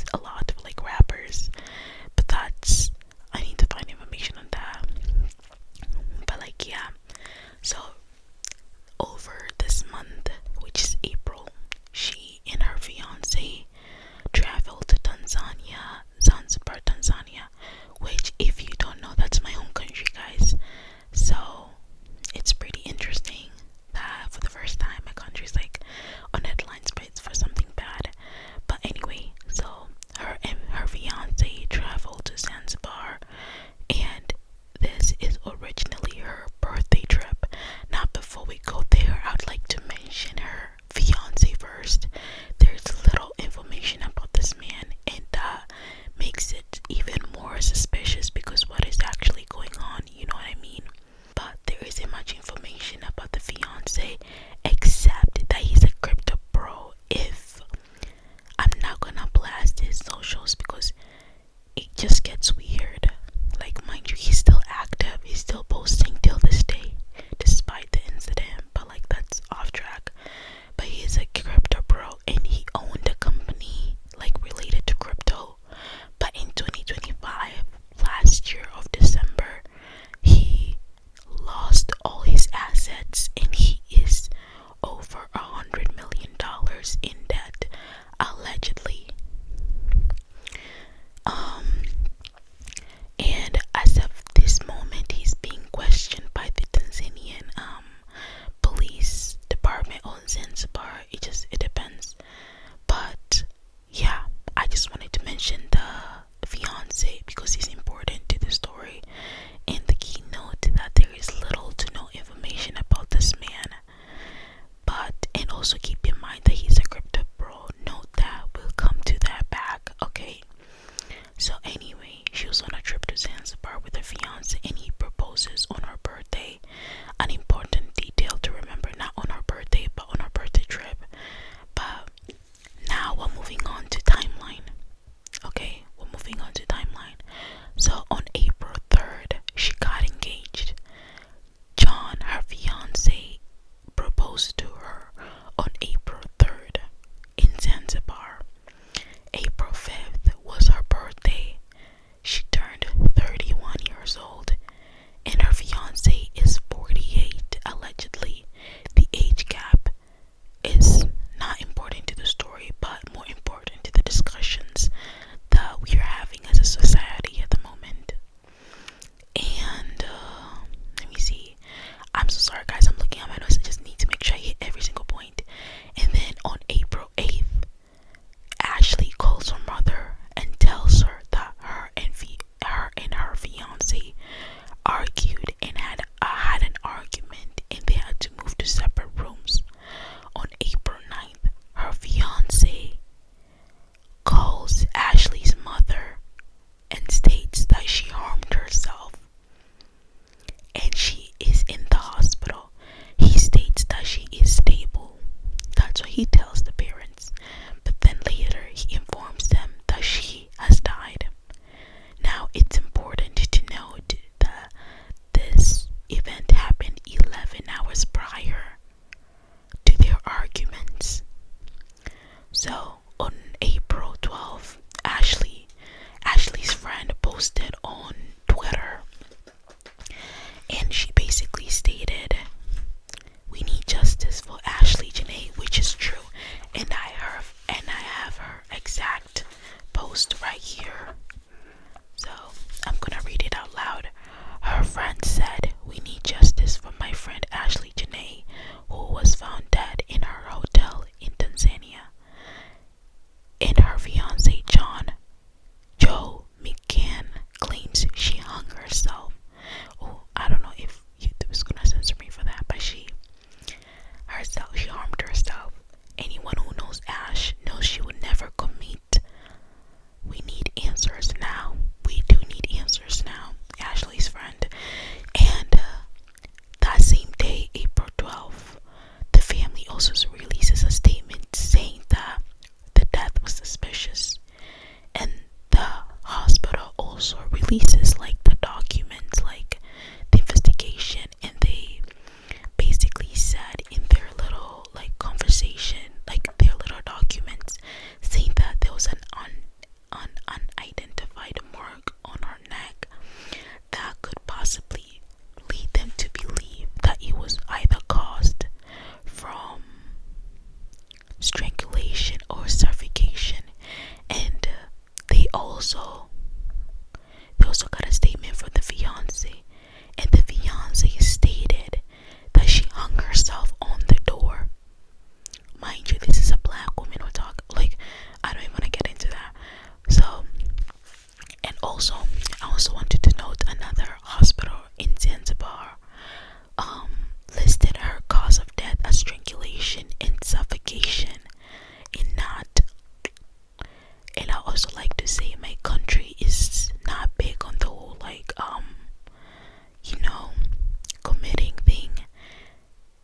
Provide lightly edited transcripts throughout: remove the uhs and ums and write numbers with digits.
pays a lot for like rappers, but I need to find information on that. But like, yeah, so over this month, which is April, she and her fiance traveled to Tanzania, Zanzibar, Tanzania, which, if you don't know, that's my home country, guys. So it's pretty interesting that for the first time my country's like on headlines, but it's for something bad. But anyway, so her and her fiance traveled to Zanzibar, and this is originally her birthday trip. Now, before we go there, I'd like to mention her fiance first. There's little information about this man, and that makes it even more suspicious because what is actually going on, you know what I mean? But there isn't much information about the fiance except that he's a crypto bro. If I'm not gonna blast his socials because it just gets weird. Like, mind you, he's still active, he's still posting till this day, despite the incident, but like, that's off track. But he's a crypto bro, and he owned a company like related to crypto. But in 2025, last year of December, he lost all his assets, and he is over $100 million in debt, allegedly. And as of this moment, he's being questioned by the Tanzanian police department on Zanzibar. It depends. But yeah, I just wanted to mention the fiance because he's important to the story, and the keynote that there is little to no information about this man. But, and also keep in mind that he's a crypto bro. Note that, we'll come to that back, okay? So anyway, she was on a trip to Zanzibar with her fiance, and he proposes on her birthday. An important detail to remember, not on her birthday, but on her birthday trip. But now we're moving on to timeline. Okay, we're moving on to timeline. So on April 3rd, she got engaged. John, her fiance, proposed to her on April 3rd in Zanzibar. April 5th was her birthday. She turned 31 years old, and her fiance is 48, allegedly. The age gap is not important to the story, but more important to the discussions that we are having as a society at the moment. And let me see. I'm so sorry, guys. I'm looking at my notes. I just need to make sure I hit every single point. And then on April 8th, Ashlee calls her mother and tells her that her and her fiance argued and had an argument, and they had to move to separate rooms. On April 9th, her fiance calls Ashlee's mother and states that she harmed herself and she is in the hospital. He states that she is stable. That's what he tells the parents. But then later he informs them that she has died. Now, it's important to note that this event happened 11 hours prior to their arguments. So on April 12th, Ashlee's friend posted on Twitter, and she basically stated, "We need justice for Ashlee Janea," which is true, and I have her exact post right here. So I'm gonna read it out loud. Her friend said, "We need justice for my friend Ashlee Janea, who was found dead in her hotel in Tanzania, and her fiance Joe Mccann claims she hung herself." Oh, I don't know if YouTube is gonna censor me for that, but she harmed herself. Anyone who knows Ash knows she would never commit. We need answers now. We do need answers now. Ashlee's friend. And that same day, April 12th, the family also releases a statement saying that the death was suspicious, and the hospital also releases like the documents, like the investigation, and they basically said in their little like conversation, like their little documents, saying that there was an also they also got a statement from the fiancé, and the fiancé stated that she hung herself on the door. Mind you, this is a black woman we're talking, like, I don't even want to get into that. So, and also, I also wanted to note another hospital in Zanzibar listed her cause of death as strangulation and suffocation, and not. And I also like to say my country is not big on the whole, like, you know, committing thing.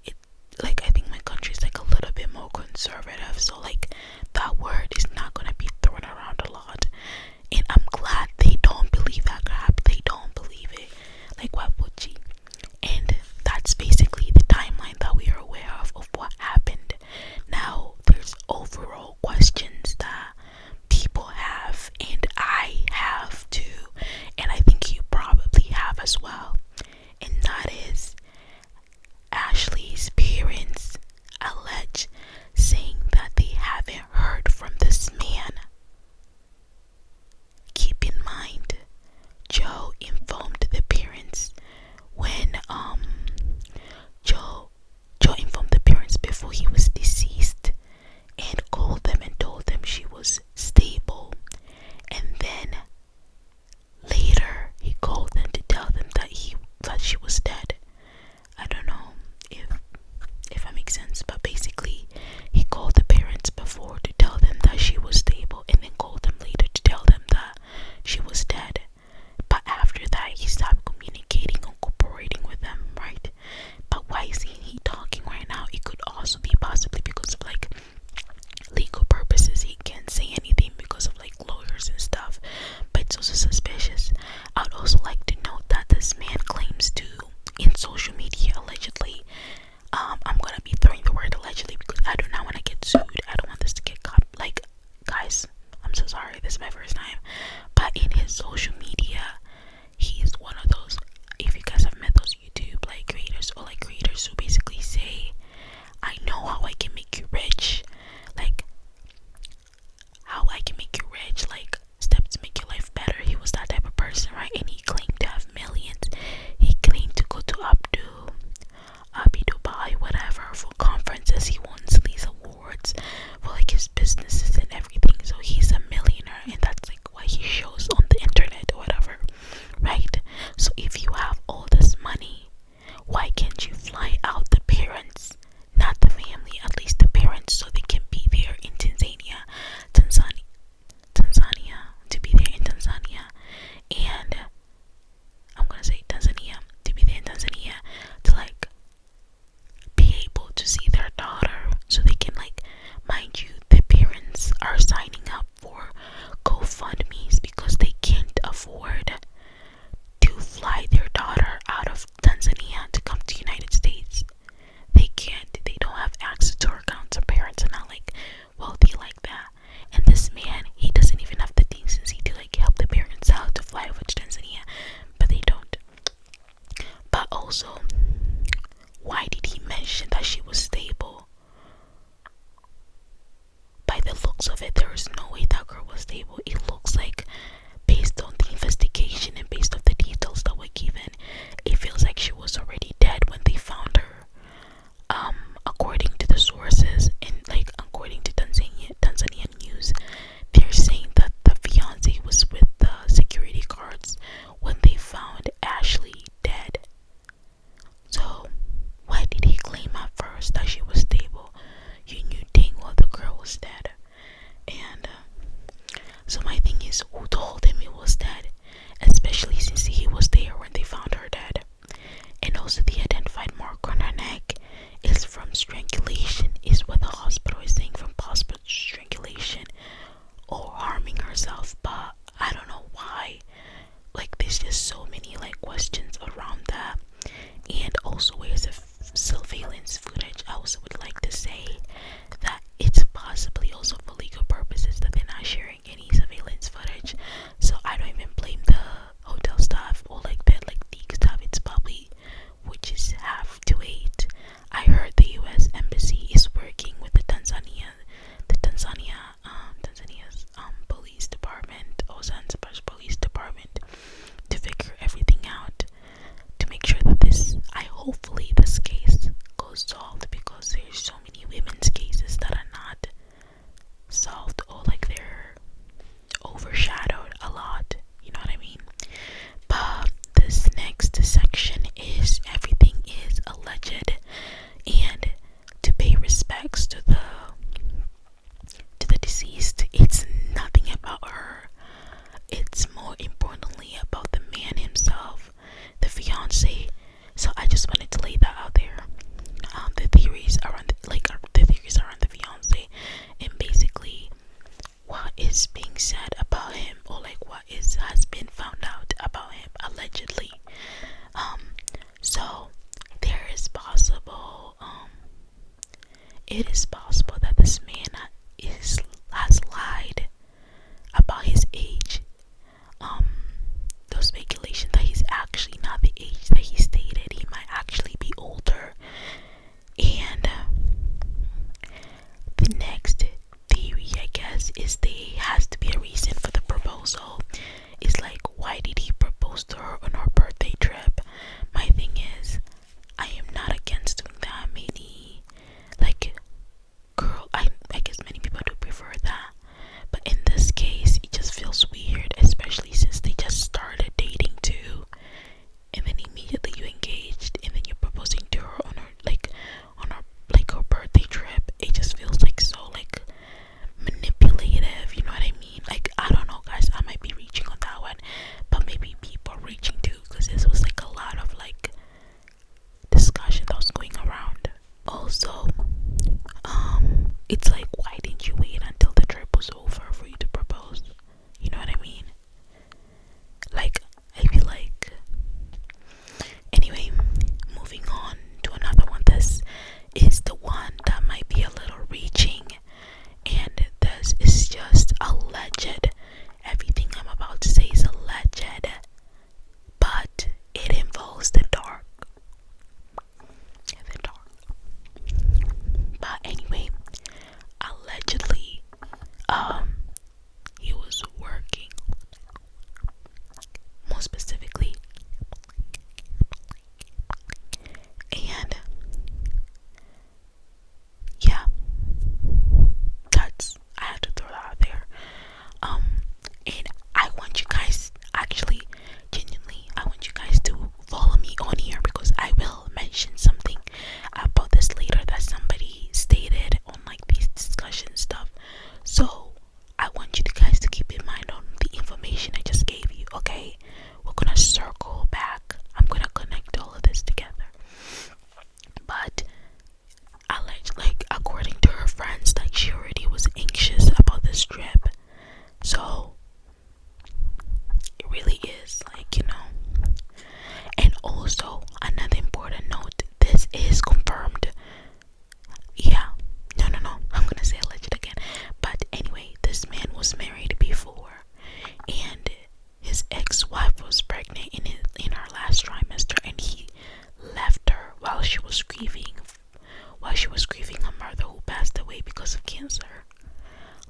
It, like, I think my country is like a little bit more conservative, so like that word is not gonna be thrown around a lot. And I'm glad they don't believe that crap. They don't believe it. Like, what would you? And that's basically the timeline that we are aware of what happened. Now, there's overall questions that people have, and I have too, and I think you probably have as well. And that is Ashlee's parents allege saying that they haven't heard from this man. Keep in mind, Joe informed the parents when Joe informed the parents before he was deceased, and called them and told them she was stable. And then later he called them to tell them that she was dead. I don't know if that makes sense, but basically he called the parents before to tell them that she was stable, and then called them later to tell them that she was dead. But after that, he stopped communicating or cooperating with them, right? But why isn't he talking right now? It could also be possibly because of like legal purposes. He can't say anything because of like lawyers and stuff. But it's also suspicious. I'd also like to note that this man claims to, in social media, allegedly, I'm gonna be throwing the word allegedly because I do not want to get sued. I don't want this to get caught. Like, guys, I'm so sorry. This is my first time. But in his social media, he's one of those, if you guys have met those YouTube like creators, or like creators who basically say, I know how I can make you rich. Like, how I can make you rich, like steps to make your life better. He was that type of person, right? And he claimed to have millions. He claimed to go to Abu Dubai, whatever, for conferences. He wants these awards for like his businesses and everything. So he's a millionaire, and that's like what he shows on the internet or whatever, right? So if you have all this money, why can't you fly out the parents, not the family, at least the parents, so they can be there in Tanzania, to be there in Tanzania, and I'm gonna say Tanzania, to be there in Tanzania, to like be able to see their daughter, so they can, like, mind you, the parents are signing up for GoFundMes because they can't afford to fly their daughter out of Tanzania to come to United States. They can't. They don't have access to her accounts. Her parents are not like wealthy like that. And this man, he doesn't even have the decency to like help the parents out to fly over to Tanzania, but they don't. But also, why did he mention that she was stable? By the looks of it, there is no way that girl was stable. It looks like, based on the investigation and based on the details that were given, it feels like she was already dead when they found her. According to the sources, and like according to Tanzanian news, they're saying that the fiancé was with the security guards when they found Ashlee dead. So why did he claim at first that she was stable? You knew dang well the girl was dead. And so my thing is, who told him he was dead? Especially since he was there when they found her dead. And also the identified mark on her neck is from strangulation, is what the hospital is saying, from possible strangulation or harming herself. But I don't know why. Like, there's just so many like questions around that. And also, where's the surveillance footage? I also would like to say that it's possibly also for legal purposes that they're not sharing any surveillance footage. and his ex-wife was pregnant in her last trimester, and he left her while she was grieving her mother who passed away because of cancer.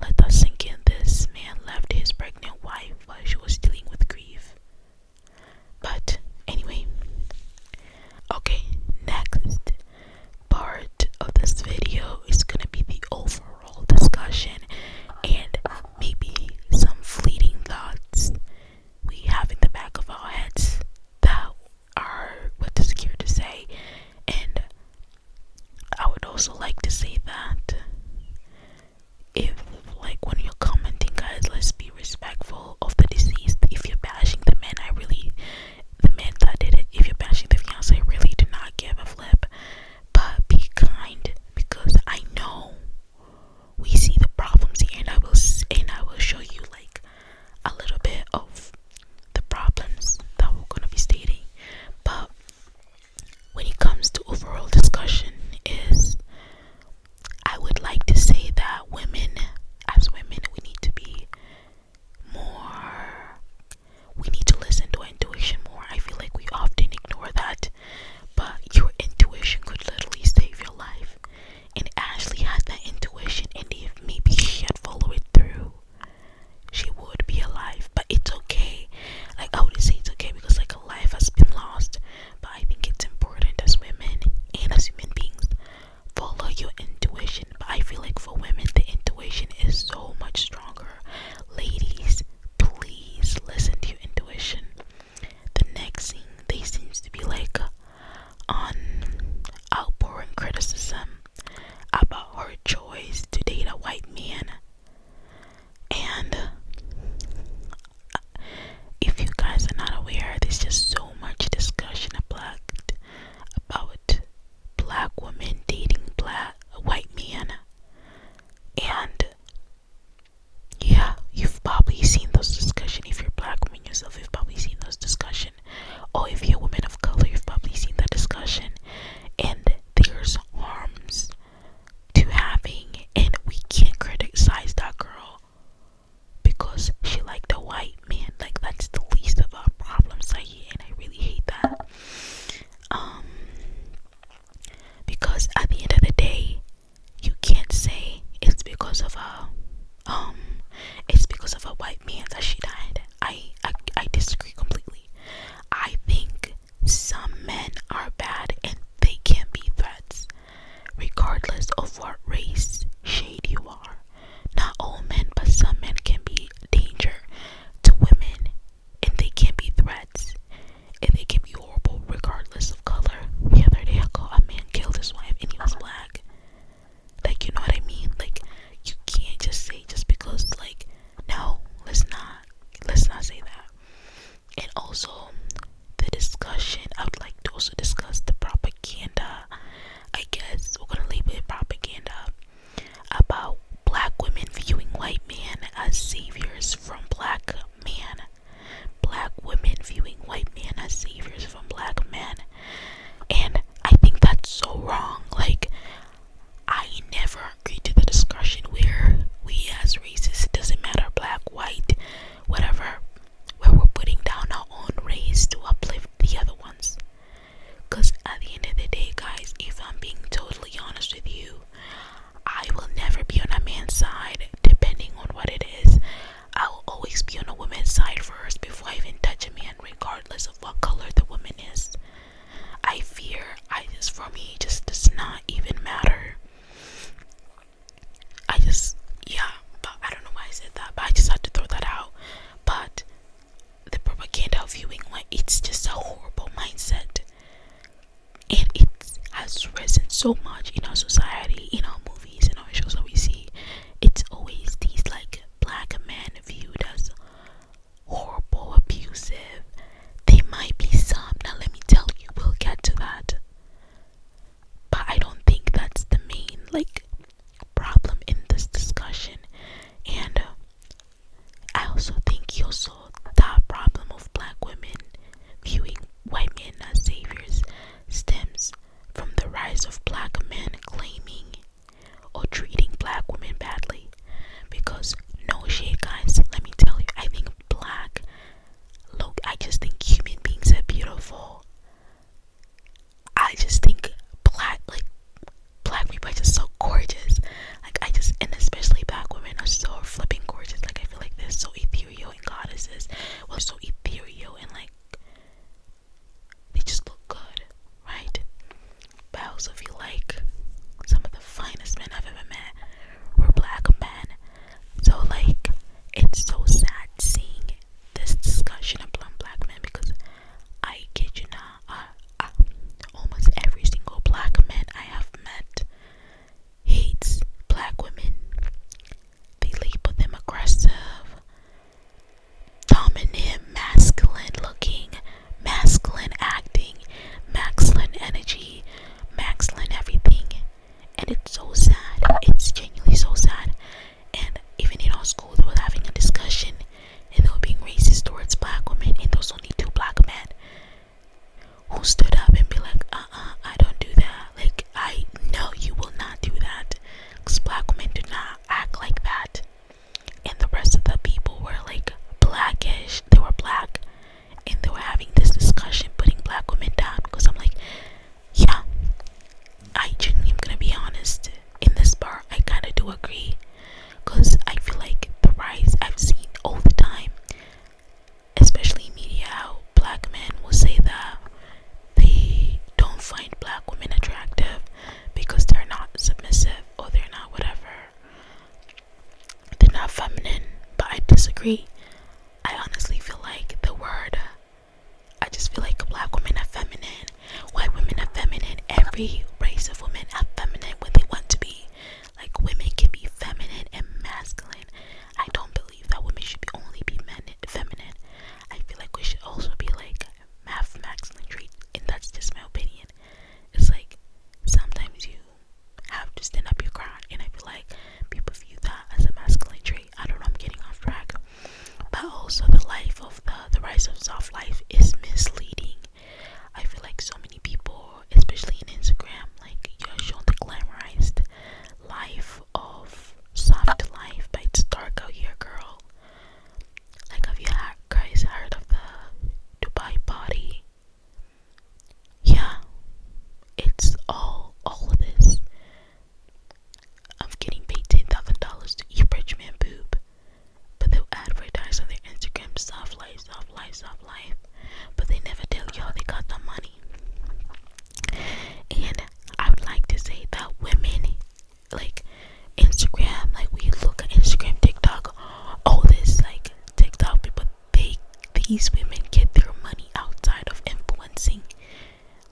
Let that sink in. This man left his pregnant wife while she was dealing with grief. But anyway, okay, next part of this video is gonna be the overall discussion and maybe some fleeting thoughts we have in the back of our heads that are what is scared to say. And I would also like to say that if, like, when you're commenting, guys, let's be respectful of the deceased. If you're bashing the man that did it, if you're bashing the fiancé, I really do not give a flip. But be kind, because I know we see the problems here, and I will show you like a little bit of the problems that we're gonna be stating. But when it comes to overall discussion, is I would like to say that as women, we need to listen to our intuition more. I feel like we often ignore that, but your intuition could literally save your life. And Ashlee had that intuition, and if maybe she had followed it through, she would be alive. But it's okay. Like, I would say it's okay because like a life has been lost. But I think it's important as women and as human beings, follow your intuition. But I feel like for women, the intuition is so much stronger. Ladies, please listen to your intuition. The next thing, they seems to be like on outpouring criticism about her choice to date a white man. And if you guys are not aware, there's just so much discussion about black women dating a white man. And yeah, you've probably seen those discussions. If you're a black woman yourself, you've probably seen those discussions. Or if you're a woman of color, you've probably seen that discussion. And there's harms to having, and we can't criticize that girl because she liked a white man. Like, that's the least of our problems I hear, and I really hate that. Because at the end of the day, you can't say it's because of a white man that she died. I disagree completely. I think some men are bad and they can be threats regardless of what race shade you are. Not all men, but some men can be danger to women, and they can be threats, and they can be horrible regardless of color. The other day a man killed his wife and he was black. Like, you know what I mean? Like, you can't just say just because, like, no, let's not say that. And also the discussion, I would like to also discuss the propaganda. I guess we're gonna label it propaganda about black women viewing white men as saviors from black men. Black women viewing white men as saviors from black men. And I think that's so wrong. Like, I never agree to the discussion where we as races, it doesn't matter, black, white, whatever, where we're putting down our own race to uplift the other ones. Because at the end of the day, guys, if I'm being totally honest with you, I will never be on a man's side, depending on what it is. I will always be on a woman's side first before I even touch a man, regardless of what color the woman is. For me, it just does not even matter. But I don't know why I said that, but I just had to throw that out. But the propaganda of viewing, like, it's just a horrible mindset. And it has risen so much in our society, in our movies, in our shows that we see. It's always these, like, black men viewed as horrible, abusive. They might be some, now let me tell you, we'll get to that. But I don't think that's the main, like, problem in this discussion. And I also think that problem of black women viewing white men as saviors stems from the rise of black men claiming every race of women are feminine when they want to be. Like, women can be feminine and masculine. I don't believe that women should only be feminine. I feel like we should also be like masculine traits, and that's just my opinion. It's like sometimes you have to stand up your ground, and I feel like people view that as a masculine trait. I don't know, I'm getting off track. But also the rise of soft life is misleading. I feel like so many people, especially in Instagram, like, you're shown the glamorized life of soft life, but it's dark out here, girl. Like, have you guys heard of the Dubai body? Yeah, it's all of this. I'm getting paid $10,000 to eat rich man boob, but they'll advertise on their Instagram soft life, soft life, soft life, but they never tell you how they got the money. And I would like to say that women, like, Instagram, like, we look at Instagram, TikTok, all this, like, TikTok people, these women get their money outside of influencing.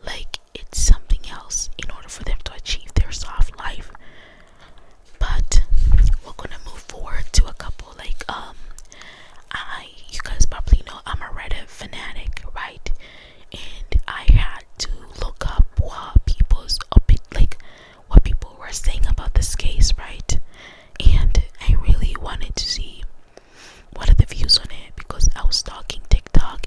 Like, it's something else in order for them to achieve their soft life. But we're gonna move forward to a couple, like, you guys probably know I'm a Reddit fanatic, right? And I had to look up what people were saying about this case, right? And I really wanted to see what are the views on it, because I was stalking TikTok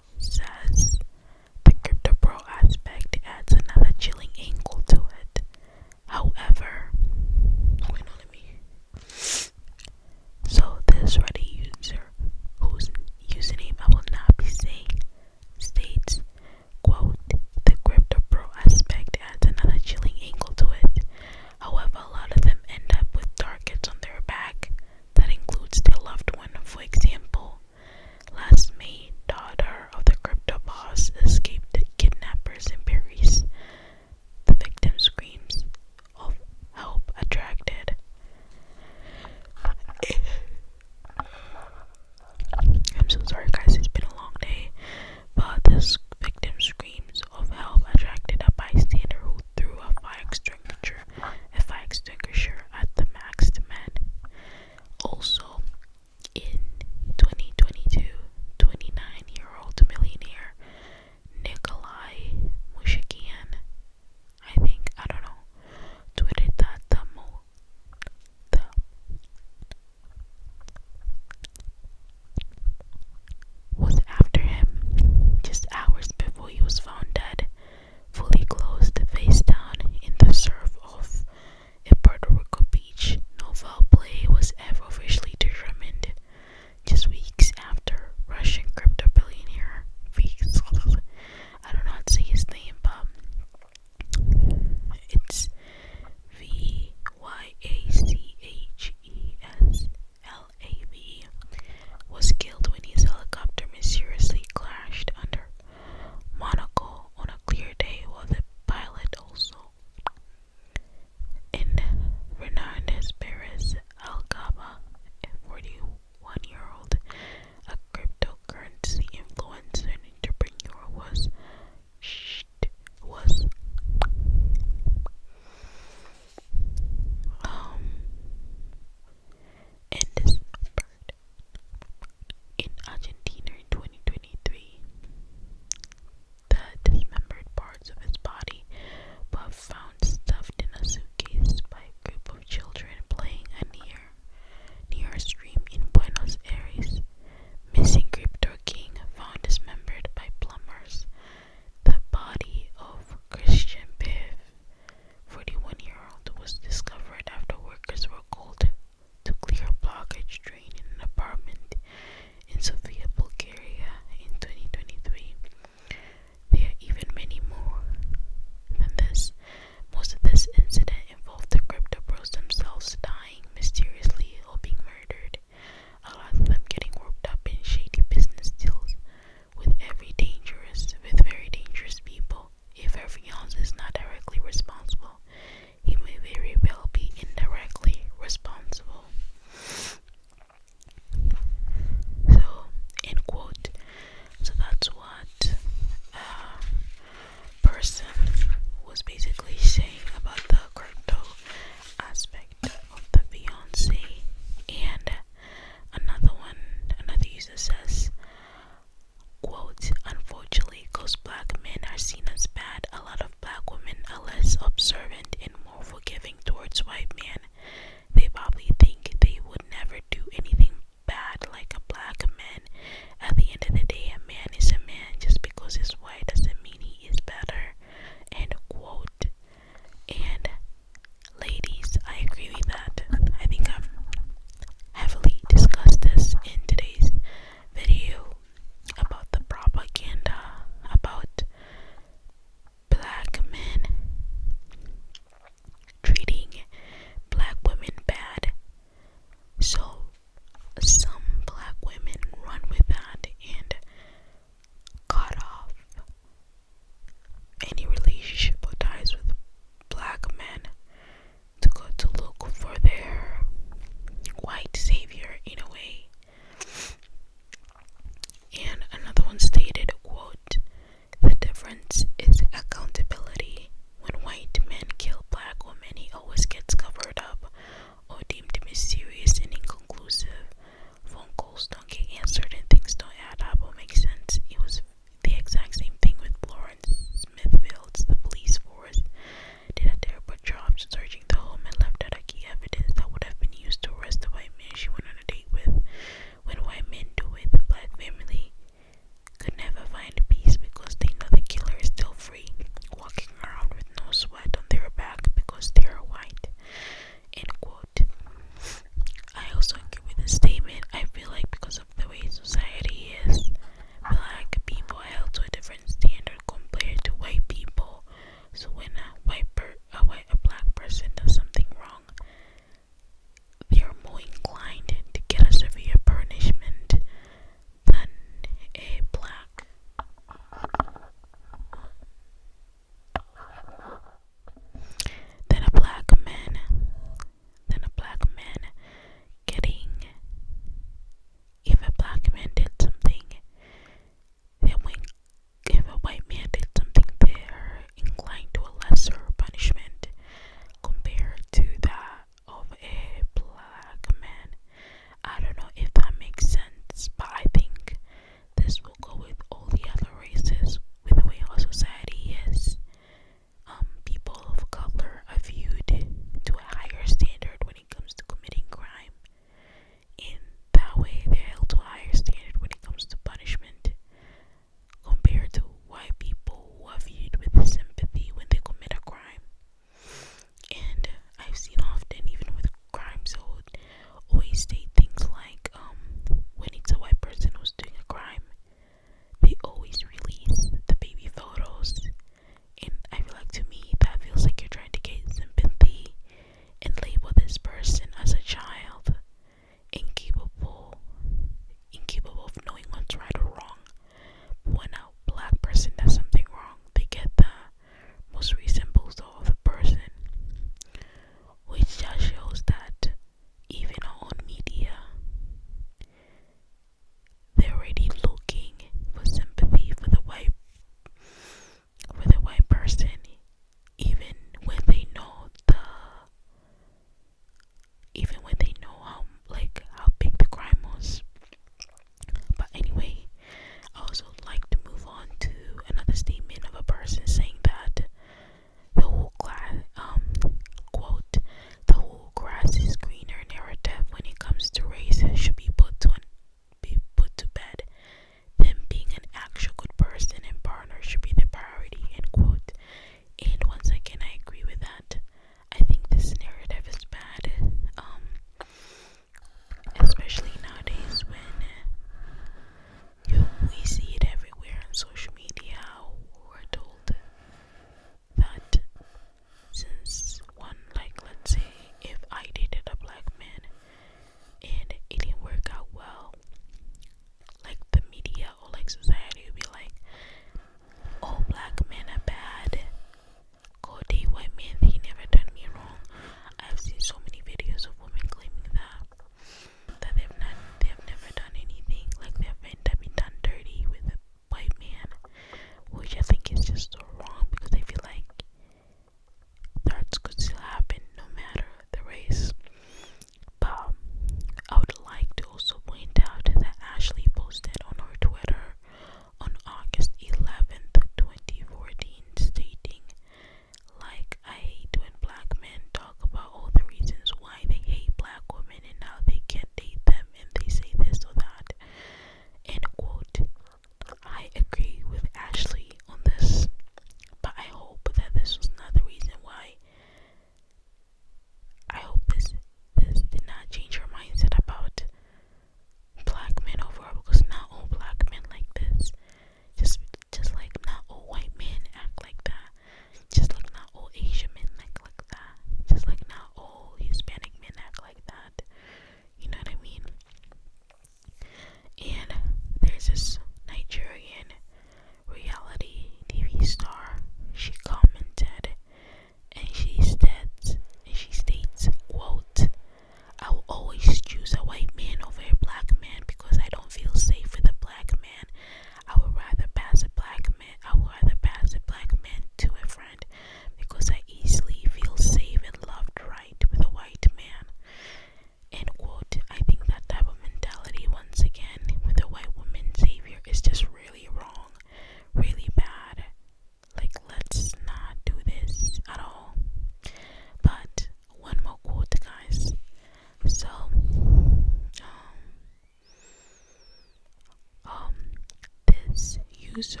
user,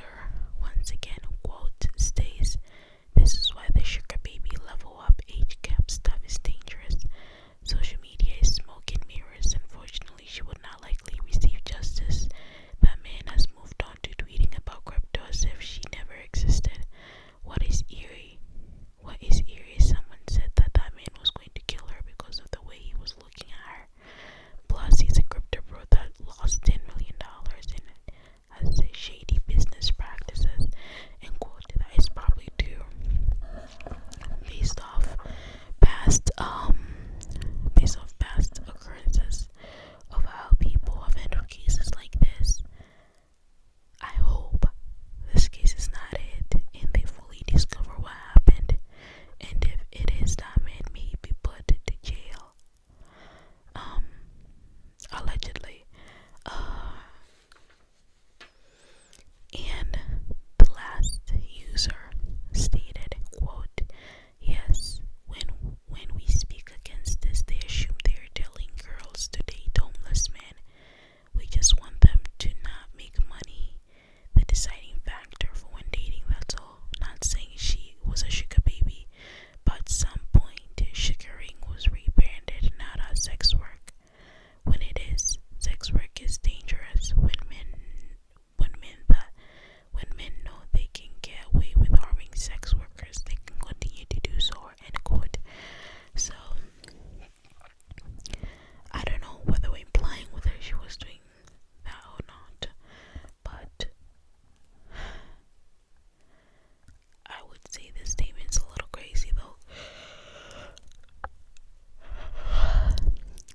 once again, quote, states, "This is why the sugar baby level up age gap stuff is dangerous. Social media is smoke and mirrors. Unfortunately, she would not likely receive justice. That man has moved on to tweeting about crypto as if she never existed. What is eerie? Someone said that man was going to kill her because of the way he was looking at her. Plus, he's a crypto bro that lost $10 million and has shady business practices." And quote, that is probably true based off past occurrences of how people have handled cases like this. I hope this case is not it and they fully discover what happened, and if it is, that man may be put to jail. Allegedly. And the last user stated, quote, "Yes, when we speak against this, they assume they are telling girls to date homeless men. We just want them to not make money the deciding factor for when dating, that's all. Not saying she was a sugar baby, but at some point, sugaring was rebranded not as sex work. When it is, sex work is dangerous. When men know they can get away with harming sex workers, they can continue to do so." End quote. So, I don't know whether we're implying whether she was doing that or not, but I would say this statement's a little crazy though.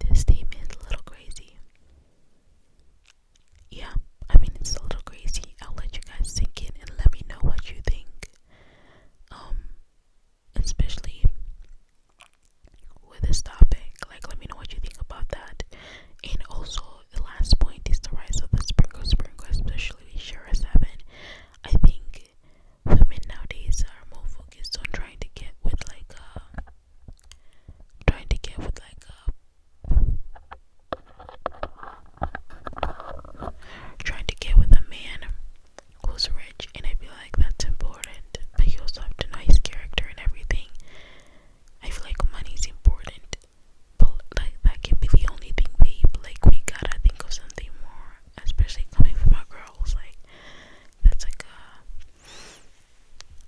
This statement's a little crazy. Yeah, I mean, it's a little crazy. I'll let you guys sink in and let me know what you think. Especially with this topic, like, let me know what you think about that. And also, the last point is the rise of the sprinkle, especially Shara 7. I think women nowadays are more focused on trying to get with a man who's rich, and I feel like that's important, but you also have to know his character and everything. I feel like money's important, but like that can be the only thing, babe. Like, we gotta think of something more, especially coming from our girls. Like, that's like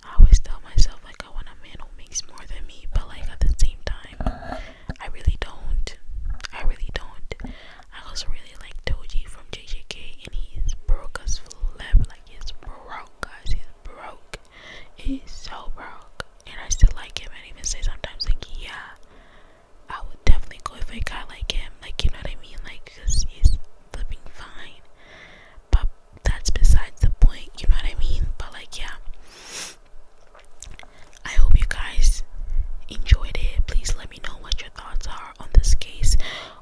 I always tell myself like I want a man who makes more than me, but like at the same time, I really don't. I also really like Doji from JJK, and he's broke as flip. Like, he's broke, guys. He's broke. He's so broke, and I still like him. And even say sometimes like, yeah, I would definitely go if a guy like him. Like, you know what I mean? Like, cause he's flipping fine. But that's besides the point. You know what I mean? But like, yeah. I hope you guys enjoyed it. Please let me know what your thoughts are on this case,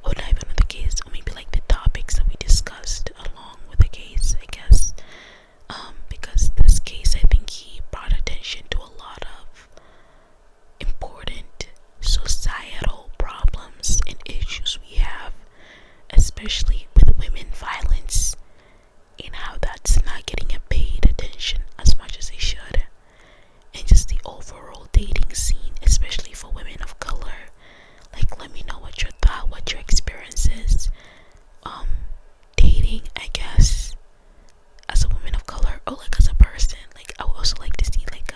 or not even on the case, or maybe like the topics that we discussed along with the case, I guess. Because this case, I think he brought attention to a lot of important societal problems and issues we have, especially with women violence, and how that's not getting a paid attention as much as it should. And just the overall dating scene, especially for women of color. Like, let me know what your experience is dating, I guess, as a woman of color, or like as a person. Like, I would also like to see like